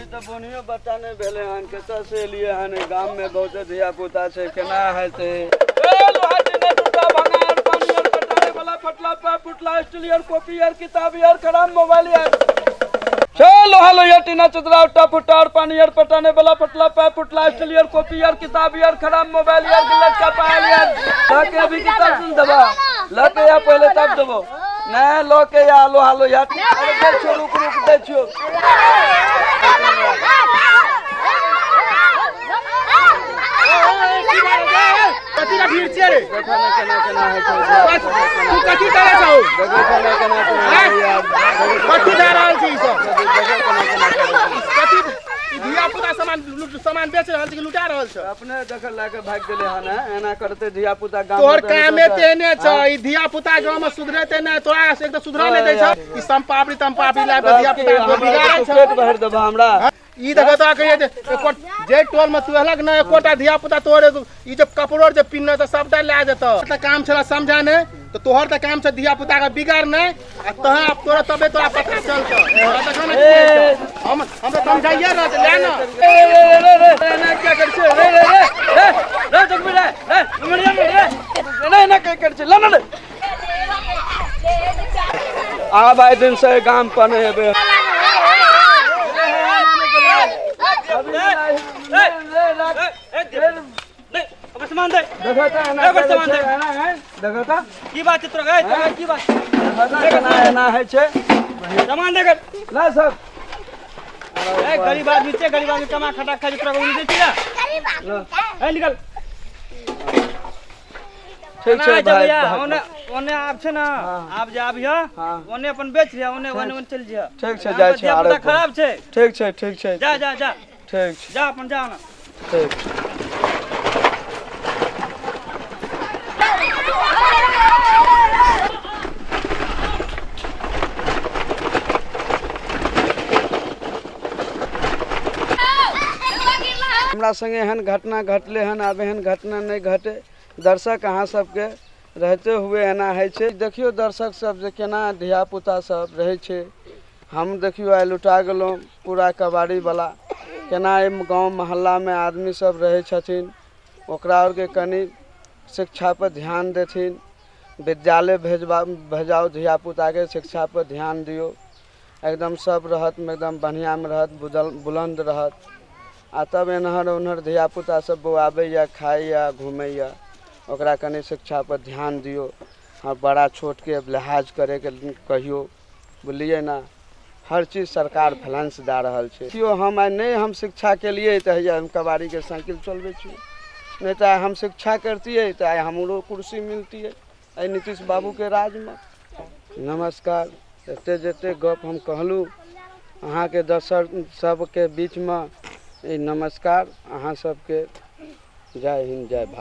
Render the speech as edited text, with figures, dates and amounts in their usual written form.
अभी तो बोनियो बच्चा नहीं भेले हन कतऽ से लिए हन गांव में बहुत धिया पुता से केना हेते ए लोहा टिना टूटा भंगार पानी और कटाने वाला फटला पे फुटला स्टील और कॉपी और किताब और खराब मोबाइल यार चलो हेलो ये टिना चुदरा उठा फुटा और पानी और पटाने वाला फटला पे फुटला स्टील और कॉपी और किताब और खराब मोबाइल और गिलट का पायल यार लाके अभी किताब सुन दबा लाके या पहले तब दबो नहीं लोके या लो हालो यार अरे देखो रुक रुक देखो कथी का भीड़ छे रे देखो ना केना है तू कथी करे छौ देखो ना केना यार कथी जा रहल छी ई सब देखो कथी धिया पुता सामान बेच रहल छी कि लुटा रहल छ अपने देख लाके भाग गेले हन एना करते धिया पुता गांव तोहर कामे तेने छ ई धिया पुता गांव में सुधरेते नै तोरा से एकदम सुधरा नै दै छ ई संपापड़ी लाके धिया पुता बिगाड़ै छ पेट भर देबा हमरा ई देखो तो कहिए जे टोल में तू अलग न एकोटा धिया पुता तोरे ई जब कपड़ोर जे पिन्ने त सबटा ला देतो त काम छला समझा ने तो तोहर त काम छ धिया पुता का बिगाड़ नै आ तोहा अब तोरा तबे तोरा पता चलतो देखो ना हम तो समझाइए न ले ना रे ना क्या कर छे रे जग में रे मरिया में रे ना क्या कर छे ले ना आ भाई दिन से गांव पने हेबे सामान दे देखता की बात चित्र गए की बात ना है छे सामान दे कर ला सब ए गरीब आदमी कमा खटा खा चित्र को नहीं देला ए निकल ठीक छे भैया ओने आप छे ना आप जे आबिया ओने अपन बेच लिया ओने चल जिया ठीक छे जाय छे आरे खराब छे ठीक छे जा ठीक छे जा अपन जाओ ना ठीक हमरा संगे एहन घटना घटले हन आब एहन घटना नहीं घटे दर्शक अहाँ सबके रहते हुए एना है छे देखियो दर्शक सब जे केना धिया पुता सब रहे छे हम देखियो आइ लुटा गेलों पूरा कबाड़ी वाला केना गांव मोहल्ला में आदमी सब रहे छथिन ओकरा और के कनी शिक्षा पर ध्यान देथिन विद्यालय भेजाओ धिया पुता के शिक्षा पर ध्यान दियो एकदम सब रहत में एकदम बढ़िया में रहत बुलंद रहत आ तब एनहर ओनहर धिया पुता सब बौआबैया खाइया घूमैया ओकरा कनी शिक्षा पर ध्यान दियो हाँ बड़ा छोट के लिहाज करे के कहियो बुझलिए ना हर चीज सरकार फाइनेंस दे रहल छे क्यों हम नहीं हम शिक्षा के लिए तो हम कबाड़ी के साइकिल चलबे छी नहीं तो हम शिक्षा करतिए तो हमरो कुर्सी मिलती है नीतीश बाबू के राज में नमस्कार एते जते गप हम कहलू अहाँ के दर्शक सब के बीच में नमस्कार अहाँ सबके जय हिंद जय भारत।